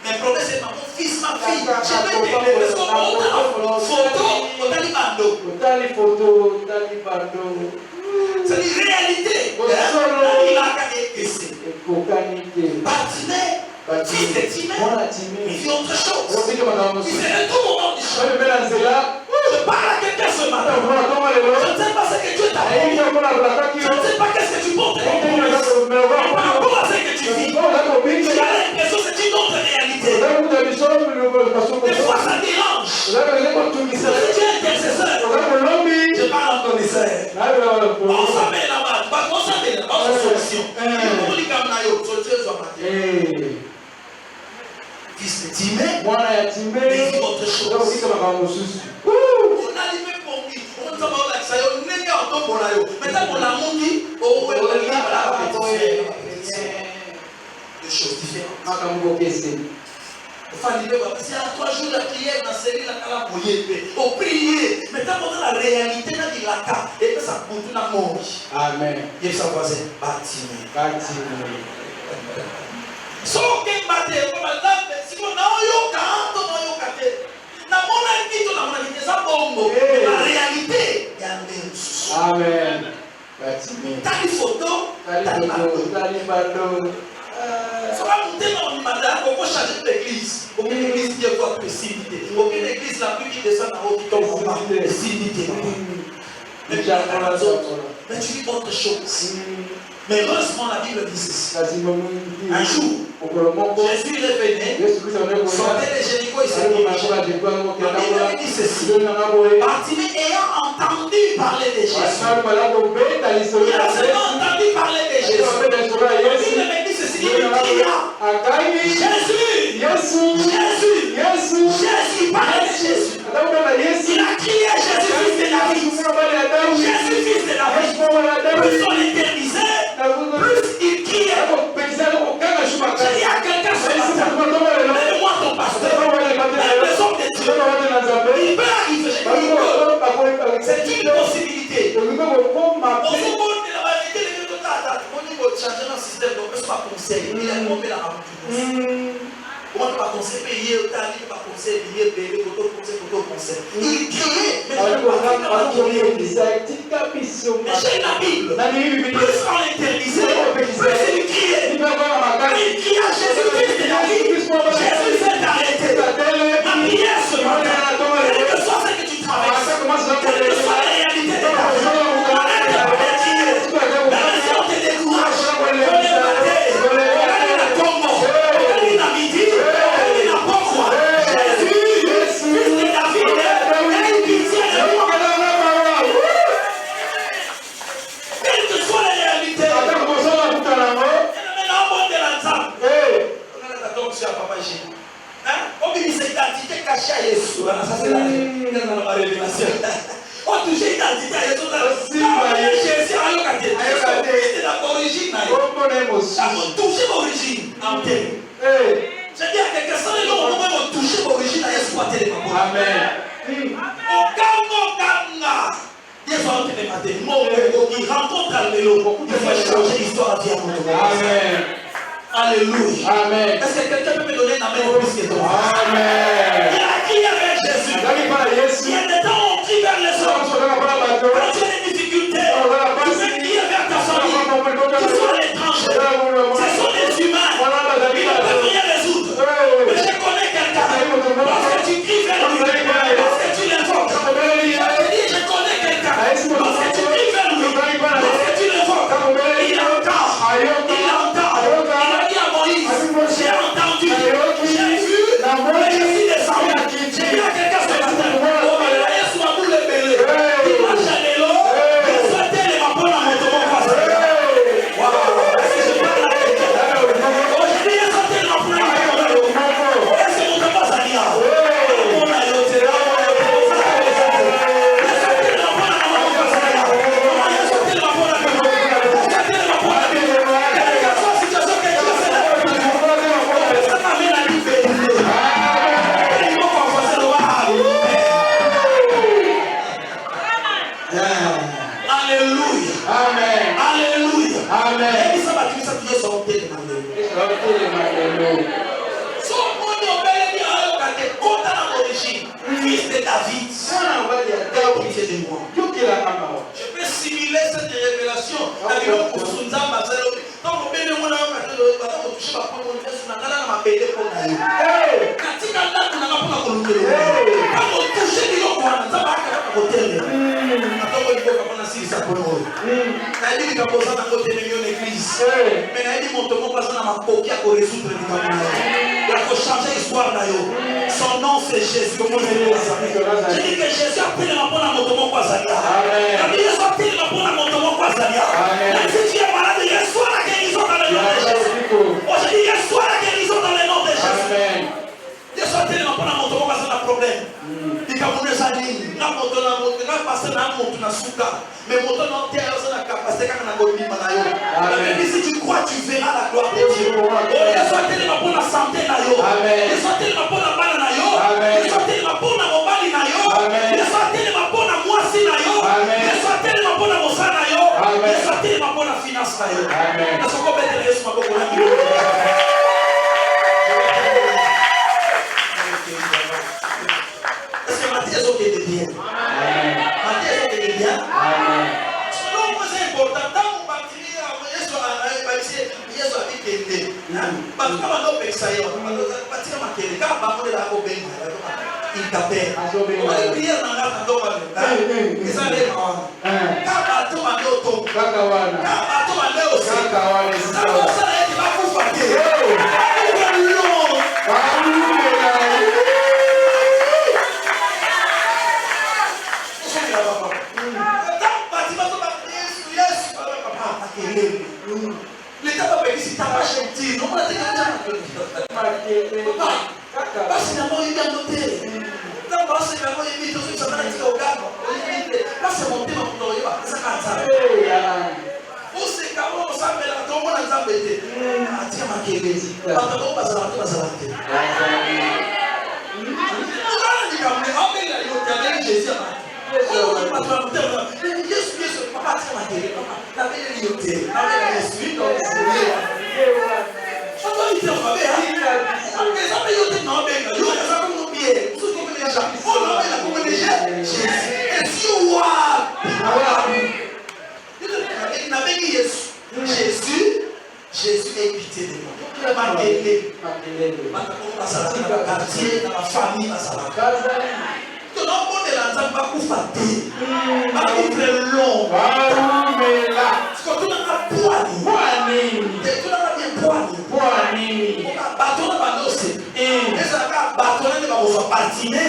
Mais problème c'est mon fils, ma fille. Je vais t'aider parce qu'on c'est une réalité. Bartimée, fils de Timée, il vit autre chose. Il fait tout au moment du chemin. Je parle à quelqu'un ce matin. Je ne sais pas ce que Dieu t'a promis. Je ne sais pas qu'est-ce que tu portes. Mais par rapport à ce que tu vis, tu as l'impression que c'est une autre réalité. Des fois ça dérange. Si tu es intercesseur, je parle en connaisseur. On s'appelle là-bas. On s'appelle là-bas. On se solution. Fils de Timée, mais il autre chose. On a les mêmes conquis. On a ça. On est en temps pour la yo. Maintenant, on a monté. Oh, ouais, deux choses différentes. C'est à 3 jours la prière dans série la cala pour au prier. Maintenant, on a la réalité dans la carte. Et puis ça compte la mort. Amen. Il y a sa voisin. Bartimée. So que bater comme madame, si on a eu quand on a eu caté. Na monarchie ça bombo. La réalité, il y a un amen. Bartimée. T'as des photos, t'as des photos. Ça va monter dans le mandat, on va changer l'église. Aucune église qui est quoi possibilité. Aucune église la plus qui descend en haut qui tombe pas. Possibilité. Mais tu dis autre chose. Mais heureusement, la Bible dit ceci. Un jour, Jésus est venu, sortait de Jéricho et s'est dirigé. La Bible dit ceci. Bartimée ayant entendu parler de Jésus. Il a seulement entendu parler de Jésus. La Bible dit ceci. Il cria. Jésus! Jésus! Il parlait de Jésus. Il a crié Jésus, fils de David. Jésus, fils de David. Plus on l'éternisait, plus il criait. J'ai dit à quelqu'un ce matin, donne-moi ton pasteur. Les hommes de Dieu. Il peut arriver. C'est une possibilité. On se montre de la vérité. On dit qu'on change dans le système. Donc, ce n'est pas conseil. Il a tombé la rame. On ne peut pas conseiller, payer, on ne peut pas conseiller, payer, conseil. Il criait, mais je ne peux pas mais j'ai la Bible. Plus on l'interdisait, plus il criait. Il criait à Jésus, fils de David. Jésus s'est arrêté. Ma prière ce matin, quel que soit ce que tu traverses, quelle que soit la réalité de ta vie, arrête de crier. Même si on te décourage, on est maté, on est la tombe, on est la midi. Caché à Jésus, ça c'est la révélation. On touche l'identité à Jésus. Jésus a l'occasion. C'est l'origine. On touche l'origine en terre. Je dis à quelqu'un, sans les gens, on va toucher l'origine à Jésus. Yesu atelema mpona. Amen. Okanga. Yesu atelema te. Moko qui rencontre lelo. Il faut changer l'histoire à vie à mon tour. Amen. Alléluia. Amen. Est-ce que quelqu'un peut me donner un amen plus que toi? Amen. Il a crié vers Jésus. Il y a des temps où on crie vers les autres. Quand tu as des difficultés, tu peux crier vers ta famille. Ils sont à l'étranger. Ce sont des humains. Ils ne peuvent rien résoudre. Mais je connais quelqu'un. Parce que tu cries vers lui. Parce que tu l'invoques. Je dis, je connais quelqu'un. Parce que tu cries vers lui. Parce que tu l'invoques. Il entend. Il entend. Il a dit à Moïse, j'ai entendu. J'ai vu. Mais je suis descendu. J'ai dit à quelqu'un ce matin. Oh, mais là, Yesu m'a boule belé. Il marche à l'élo. Il souhaitait les mapons à mon tour. Waouh. Est-ce que je parle à quelqu'un? Oh, j'ai dit, il souhaitait les mapons à mon tour. Est-ce que mon tour passe à l'IA? On a l'autre. Alléluia. Amen. Alléluia. Amen. Et ça va tout ça qui est sorti de ma vie. Son nom est bien contre l'origine. Fils de David. Pitié de moi. Je peux simuler cette révélation. Quand on met le monde on touche pas pour mon fils, on a la mapelle pour naïe. Katika ndani na ngapona kulukelo. Kama touche ni yoko wana zabaka kwa hotel. Atoko ndiko kapona sisi sapono. Na ndi kapoza na hotel million église. Mais na ndi monto mo pasa na makoki ya ko résoudre ni kamuna. Ya ko changer histoire na yo. Son nom c'est Jésus. Comment je dis que Jésus a pris le mapona moto mo kwa zalia. Amen. Yesu a pris le mapona moto mo kwa zalia. Na si tu es malade, Yesu a la guérison dans le nom de Jésus. Aujourd'hui, Yesu a la guérison dans le nom de Jésus. Yesu a tellement pour la moto kwa sababu problème. Ikamuneza nini? Na moto na moto na pasa na moto na suka. Mais moto na terre ça na capacité kana na golima na yo. Mais si tu crois tu verras la gloire de Dieu. Yesu a tellement pour la santé na yo. Yesu a tellement pour la bana na yo. Yesu a tellement pour la mobali na yo. Yesu a tellement pour la moisi na yo. Yesu a tellement pour la mosa na yo. Yesu a tellement pour la finance na yo. Est-ce qu'on peut dire Yesu maboko na yo? Est-ce que Matthieu est de bien? Matthieu est de bien? Selon moi, c'est important. Tant qu'on bâtit, Yesu a dit qu'il était. Parce que quand on fait ça, on va bâtir ma quête. Quand on va la combine, il t'appelle. On va prier dans la tombe. Ils allaient voir. Quand on va tomber, quand on va aller au ciel, ça va vous fatiguer. L'État va payer si tu as pas chanté. Non, on a dit que tu as pas parce qu'il y a un hôtel. Non, parce qu'il y a un hôtel. Tout ça va être au cadre. Là, c'est mon thème. Ça va être où c'est quand on s'appelle à ton monde, on s'appelle. Ah, tiens, ma kélé. Pas de bon, pas de bon, pas de bon. Jésus papa tiens ma kélé. La belle lioté. La belle suite. Ça doit être un bébé. Les amis yoté non bébé. Yo ça comme nos pieds. Tout comme les gens. Oh non mais la comme les gens. Jésus. Et si on voit. Jésus est pitié de moi. Ma kélé. Ma quartier, dans ma famille, dans sa casa. Tout le monde est là, ça va vous fatiguer. Va vous faire long. Parce que tout le monde a poigné. Tout le monde a bien poigné. Bâton n'a pas d'ossé. Et ça va bâtonner de ma voix patiner.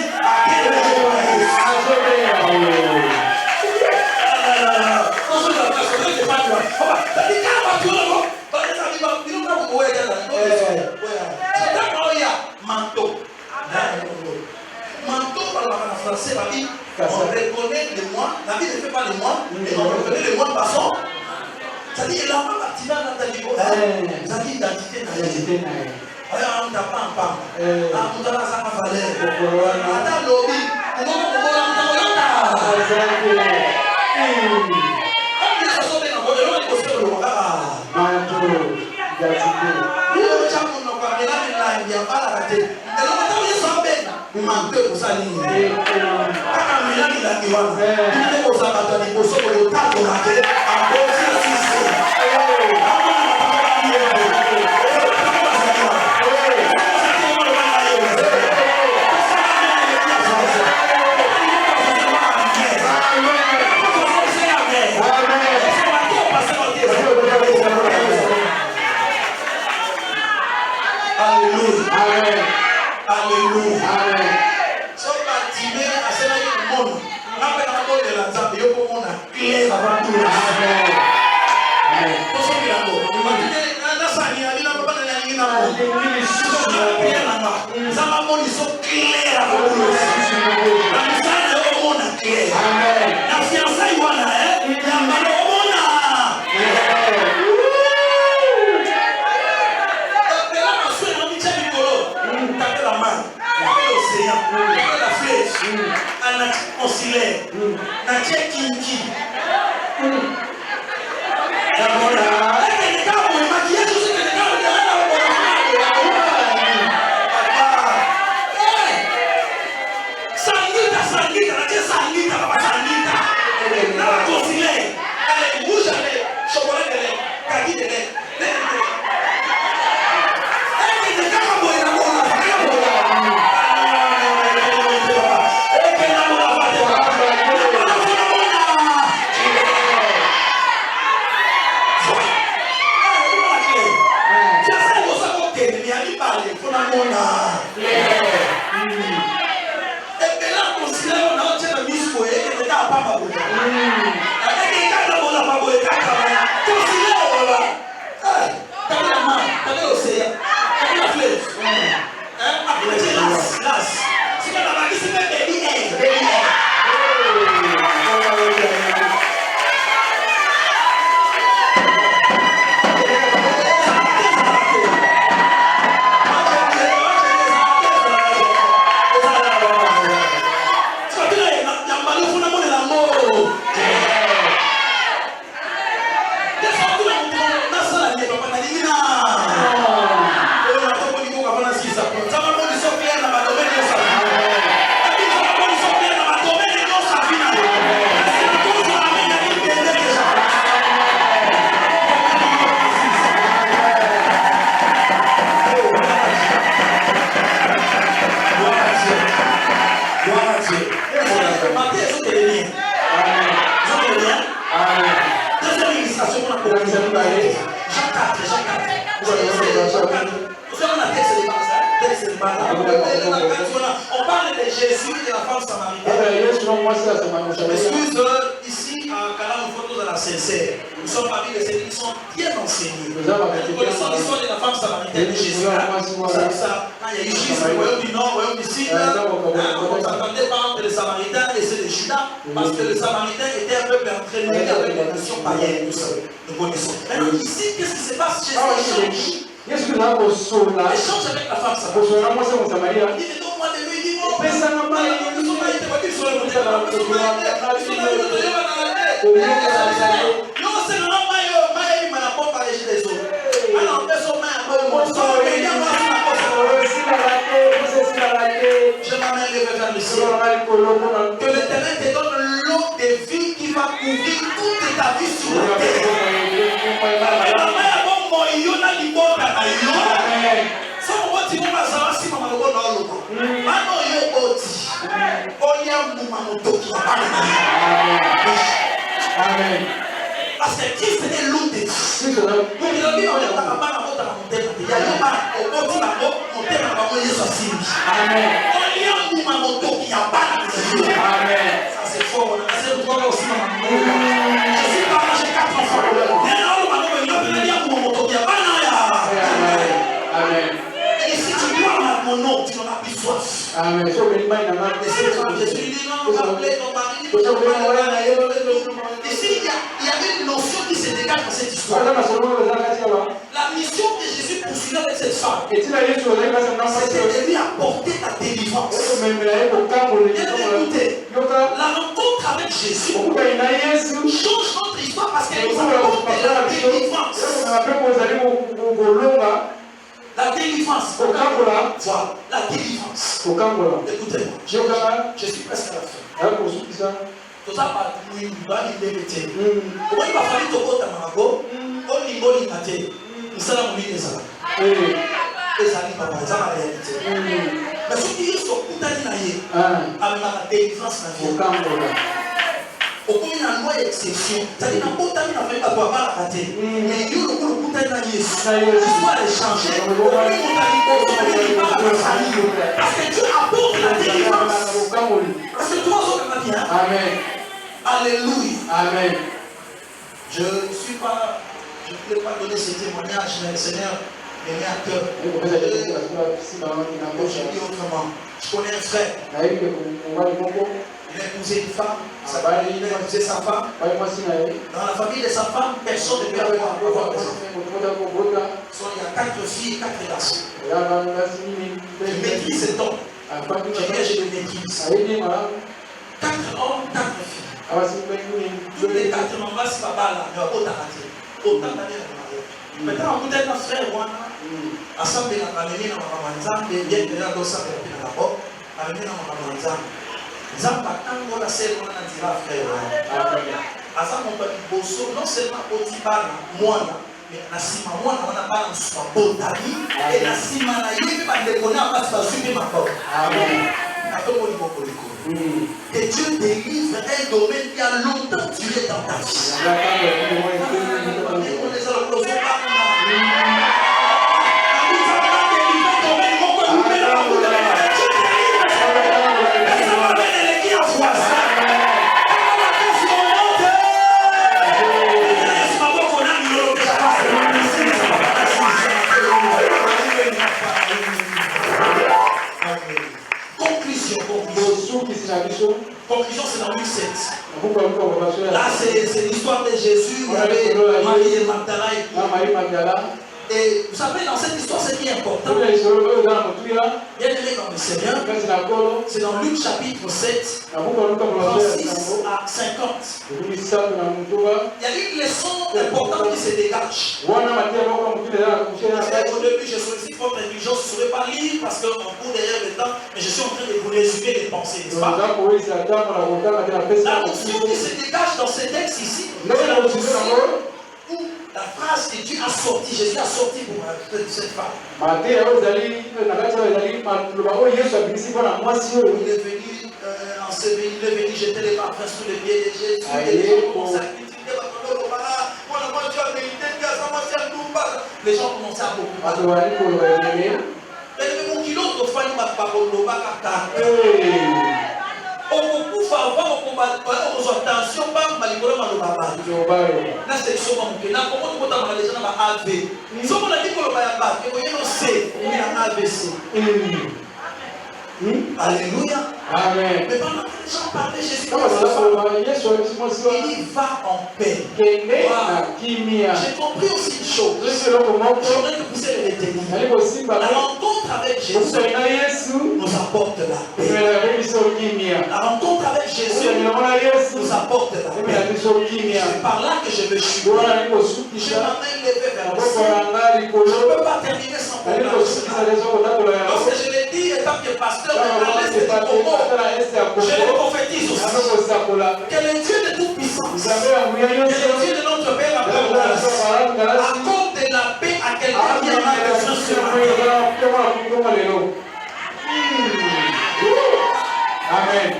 Manteau par la français, la Bible, on reconnaît les mois, la Bible ne fait pas les mois, mais on reconnaît les mois de façon. Ça dit, il a pas bâtiment dans ta vie, ça dit identité. on t'a pas en part. On t'a pas sa valeur. Attends, lobby. On parle de Jésus et la femme samaritaine. Excuse, ici à Canal, nous faisons la sincère. Nous sommes parmi les ceux qui sont bien enseignés. Nous connaissons l'histoire de la femme samaritaine de Jésus. Quand il y a eu Jésus, le royaume du Nord, le royaume du Sud, on s'attendait pas entre les Samaritains et ceux de Juda, parce que les Samaritains étaient un peuple entraîné avec les nations païennes. Nous connaissons. Maintenant, ici, qu'est-ce qui se passe? Jésus échange avec la femme samaritaine. Il dit, donne-moi de lui, il dit, non, je m'amène vers le ciel. Que l'Éternel te donne l'eau de vie qui va couvrir toute ta vie sur la terre. Amen. Parce que Christ est l'eau de vie. Donc il a dit, on est à la montagne. Il y a ça c'est fort. Je suis pas j'ai 4 enfants. Et si tu bois mon nom, tu n'auras plus soif. Amen. Jésus lui dit non, va appeler ton mari. Ici, il y a une notion qui se dégage dans cette histoire. La mission que Jésus poursuivait avec cette femme. satisfaire. etina yesu ozali kasi na mwasi C'était de lui apporter la délivrance. omemela ye kokambola Bien écoutez, yoka la rencontre avec Jésus okutani na yesu change notre histoire parce qu'elle nous apporte la délivrance. mpe kozali kolonga La délivrance. kokambola Voilà, la délivrance. kokambola Écoutez-moi, yoka je suis presque à la fin. ali kosukisa Tout ça, il va l'idée. Comment il va falloir te voir ta marago? On n'y va pas te. Nous sommes en milieu de ça. Et ça n'est pas par exemple la réalité. Mais ce qui est sur tout à l'année, avec la délivrance dans la vie. kokambola Au cours d'une loi d'exception, c'est-à-dire que n'importe qui n'a fait pas pour avoir la raté. Mais il y a le coup de tout à l'année. L'histoire est changée. Parce que Dieu apporte la délivrance. Parce que toi, on va bien. Amen. Alléluia. Amen. Je ne peux pas donner ce témoignage, mais le Seigneur me met à cœur. Je dis autrement. Je connais un frère. Il a épousé une femme. Il a épousé sa femme. Dans la famille de sa femme, personne ne peut avoir des enfants. Il y a 4 filles et 4 garçons. Je maîtrise cet homme. Je le maîtrise. 4 hommes, 4 filles. Tous les 4 membres, c'est pas mal, mais autant d'années. Autant d'années dans le mariage. Maintenant, vous êtes un frère, assemblée dans la famille, dans la maman, et bien que dans sa famille, dans la porte, la famille dans la maman. Zamba, quand on a celle, on a dit là, frère. Asa mon papa bosso, non seulement au Tibana, moi, mais na sima moi, on a pas un soit botani, et la sima na yé, pas de connaître, pas de suivre ma porte. Amen. Que Dieu délivre un domaine qui a longtemps duré dans ta vie. Conclusion, c'est dans Luc 7. Là, c'est l'histoire de Jésus. Il y avait Marie et Magdala et tout. Et vous savez, dans cette histoire, ce qui est important, bien aimé dans le Seigneur, c'est dans Luc chapitre 7, 36 à 50. Il y a une leçon importante qui se dégage. Au début, je sollicite votre intelligence, je ne saurais pas lire parce qu'on court derrière le temps, mais je suis en train de vous résumer les pensées, n'est-ce pas? La notion qui se dégage dans ce texte ici, c'est la notion où la phrase que Dieu a sorti, Jésus a sorti pour cette femme. Il est venu enseveli, il est venu jeter les parfums sous les pieds de Jésus. Et les gens commençaient à critiquer. Les gens commençaient à beaucoup parler. Mais mon kilo de fan, il m'a pas attention, pas malgré la section là, comment tu peux les gens à AV. Si on a dit que le bayabat, et on sait, il y a AVC. Alléluia. Amen. Mais pendant que les gens parlaient, Jésus il va en paix. J'ai compris aussi une chose. J'aimerais que vous puissiez le retenir. La rencontre avec Jésus nous apporte la paix. La rencontre avec Jésus nous apporte la paix. C'est par là que je veux chuter. Je m'amène levé vers le ciel. Je ne peux pas terminer sans problème. Lorsque je l'ai dit, étant que pasteur à l'est du Congo, je le prophétise aussi. Que le Dieu de toute puissance, que le Dieu de notre Père accorde la paix à quelqu'un qui a besoin ce matin. Amen.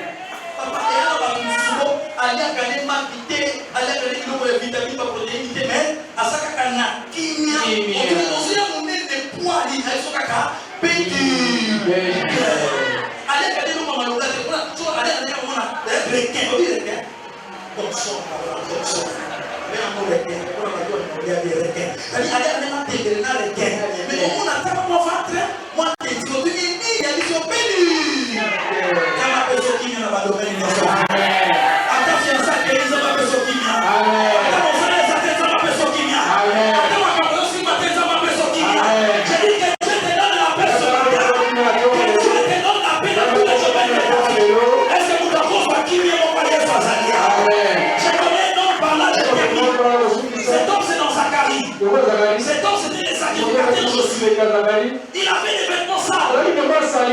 sacrificateur Josué. Il avait des vêtements sales.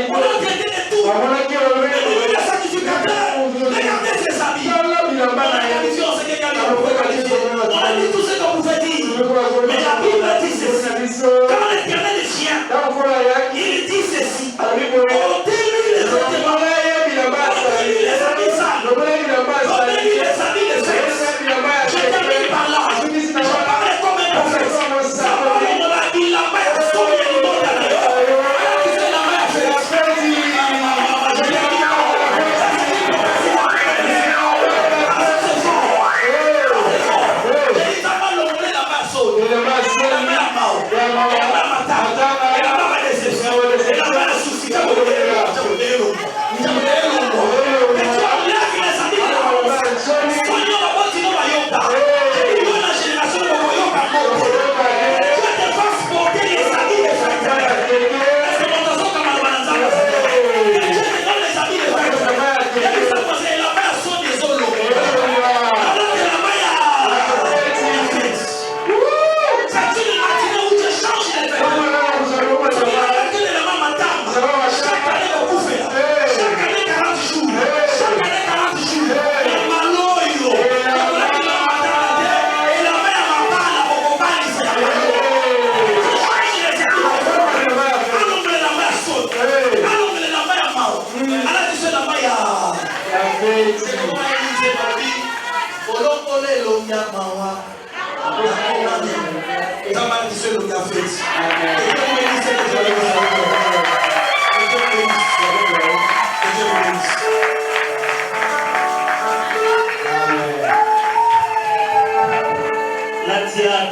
On l'a traité de tout. Devenu le sacrificateur. Regardez ses habits. On a qualifié, on sait qu'il y a on pouvait qualifier. On a dit tout ce qu'on pouvait dire. Mais la Bible dit ceci. Quand l'Éternel est chien, il dit ceci. Ôtez-lui les vêtements. Ôtez-lui les habits sales. Ôtez-lui les habits de sexe. Je termine par là. Je parlais comme un prophète. On a dit la main sauve les monde à l'heure. Alors que c'est la main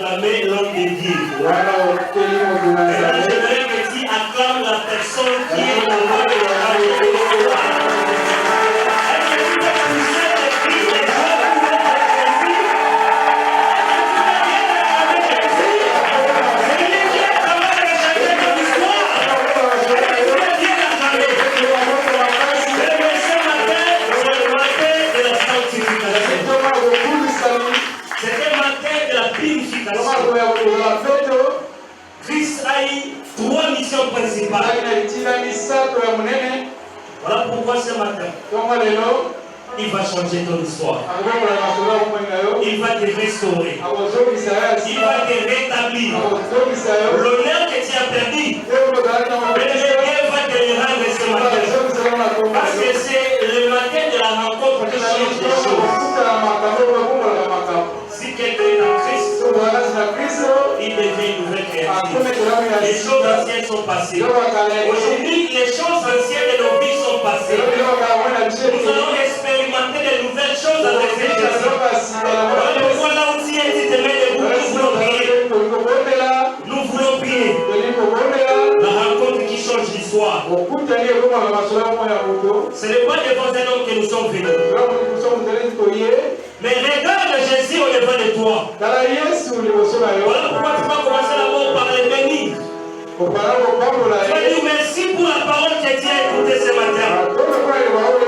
acclamer l'homme de Dieu. J'aimerais que tu acclames la personne qui est dans le Christ a eu 3 missions principales. Voilà pourquoi ce matin, il va changer ton histoire. Il va te restaurer. Il va te rétablir. L'honneur que tu as perdu, Dieu va te le rendre ce matin. Parce que c'est le matin de la rencontre qui change les choses. Si quelqu'un est en Christ, il devient une nouvelle créature. Les choses anciennes sont passées. Aujourd'hui, les choses anciennes de nos vies sont passées. Nous allons expérimenter de nouvelles choses avec Jésus. Voilà là où tu es, tu te mets debout, nous voulons prier. Nous voulons prier. La rencontre qui change l'histoire. Ce n'est pas devant un homme que nous sommes venus. Mais regarde Jésus au-devant de toi. Voilà pourquoi tu vas commencer d'abord par les bénir. Tu vas dire merci pour la parole que tu as écoutée ce matin.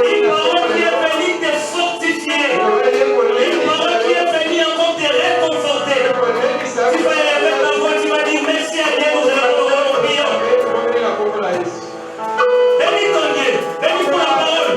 Une parole qui est venue te fortifier. Une parole qui est venue encore te réconforter. Tu vas élever ta voix, tu vas dire merci à Dieu, nous allons te prier. Bénis ton Dieu, bénis pour la parole.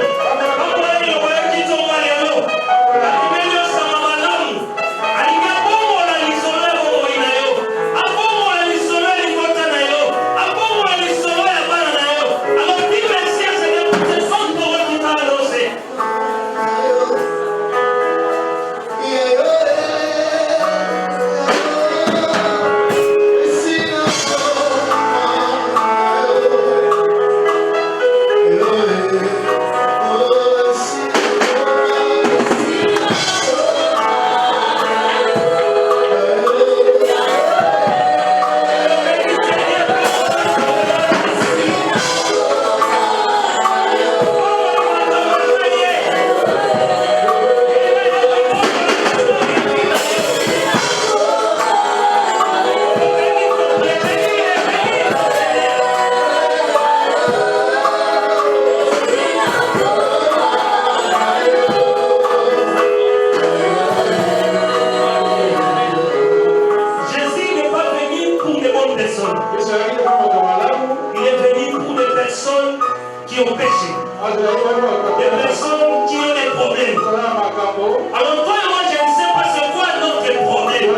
Alors toi et moi, je ne sais pas c'est quoi notre problème.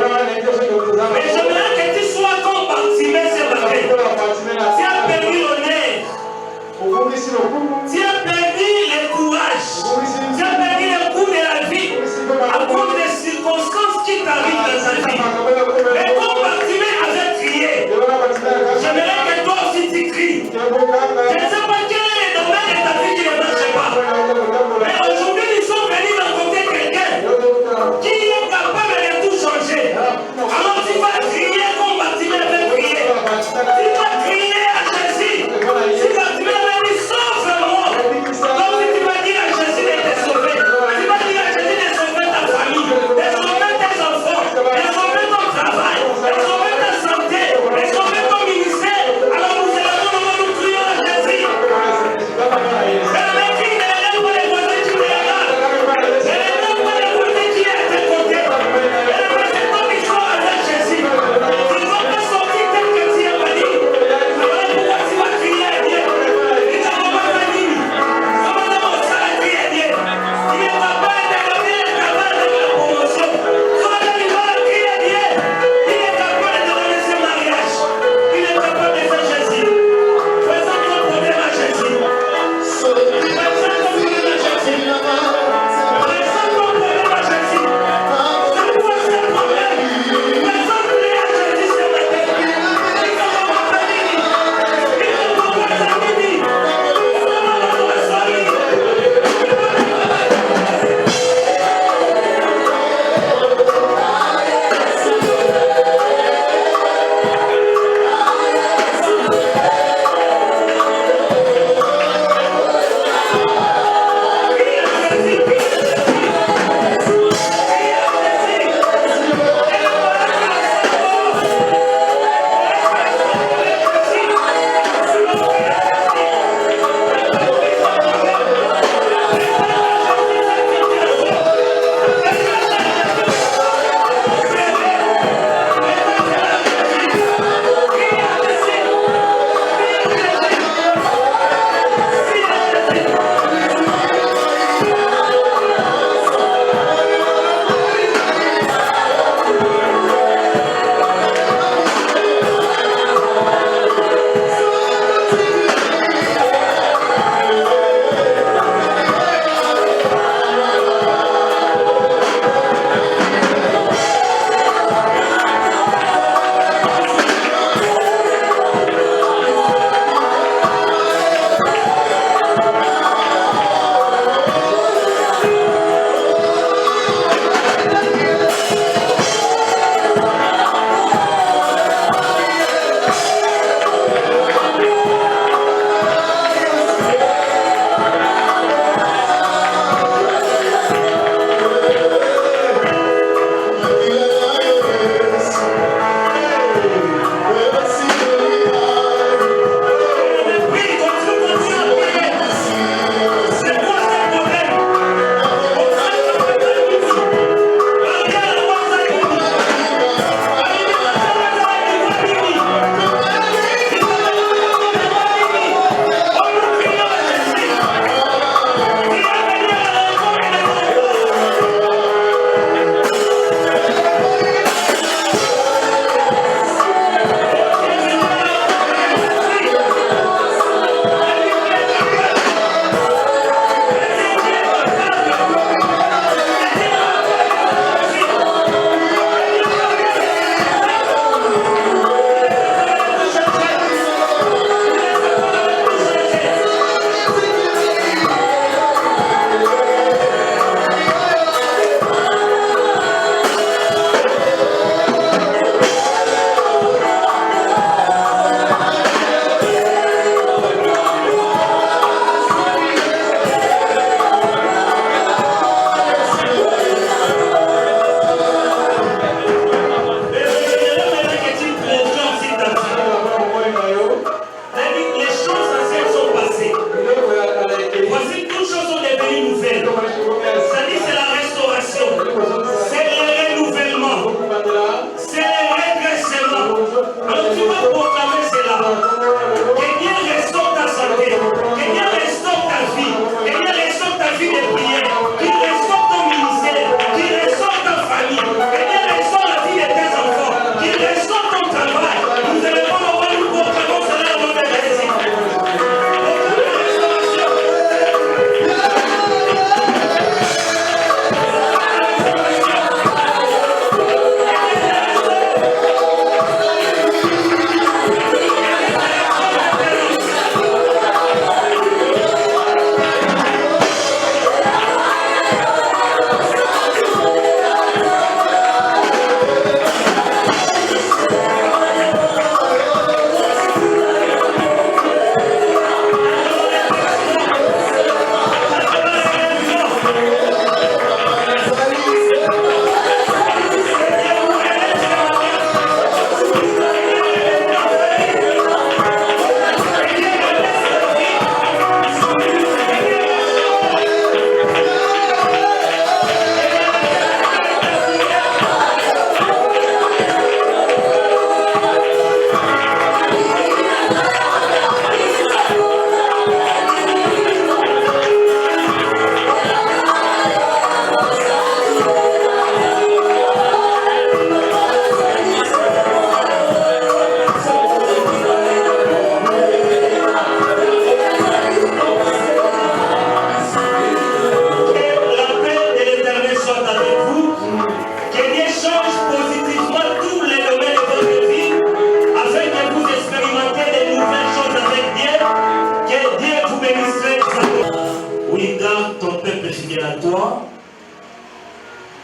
Mais j'aimerais que tu sois comme Bartimée ce matin. Tu as perdu l'honneur. Tu as perdu le courage. Tu as perdu le goût de la vie. À cause des circonstances qui t'arrivent dans ta vie. Mais comme Bartimée avait crié, j'aimerais que toi aussi tu cries. Je ne sais pas quel est le domaine de ta vie qui ne marche pas. Mais aujourd'hui, nous sommes venus rencontrer quelqu'un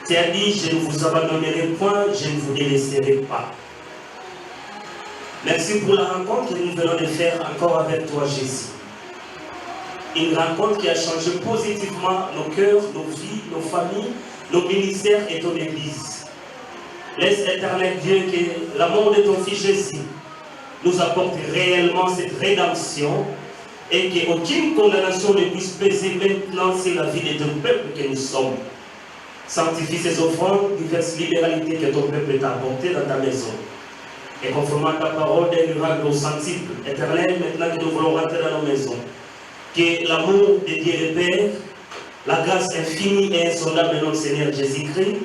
Tu as dit, je ne vous abandonnerai point, je ne vous délaisserai pas. Merci pour la rencontre que nous venons de faire encore avec toi, Jésus. Une rencontre qui a changé positivement nos cœurs, nos vies, nos familles, nos ministères et ton Église. Laisse, éternel Dieu, que l'amour de ton Fils Jésus nous apporte réellement cette rédemption et qu'aucune condamnation ne puisse peser maintenant sur la vie de ton peuple que nous sommes. Sanctifie ces offrandes, diverses libéralités que ton peuple t'a apportées dans ta maison. Et conformément à ta parole, délivre-nous sensibles, éternel, maintenant que nous voulons rentrer dans nos maisons. Que l'amour de Dieu le Père, la grâce infinie et insondable de notre Seigneur Jésus-Christ,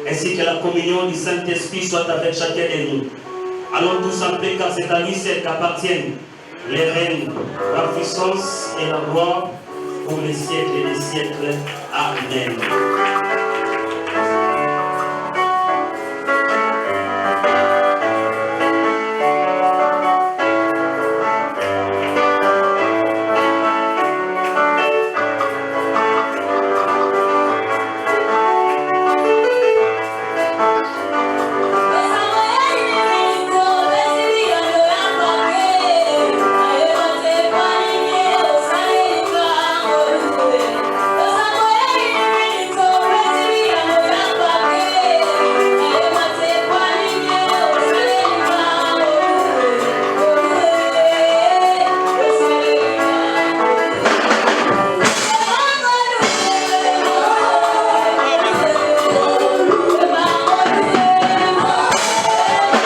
ainsi que la communion du Saint-Esprit soit avec chacun de nous. Allons tous en paix, car c'est à lui seul qu'appartiennent les règnes, la puissance et la gloire pour les siècles et les siècles. Amen.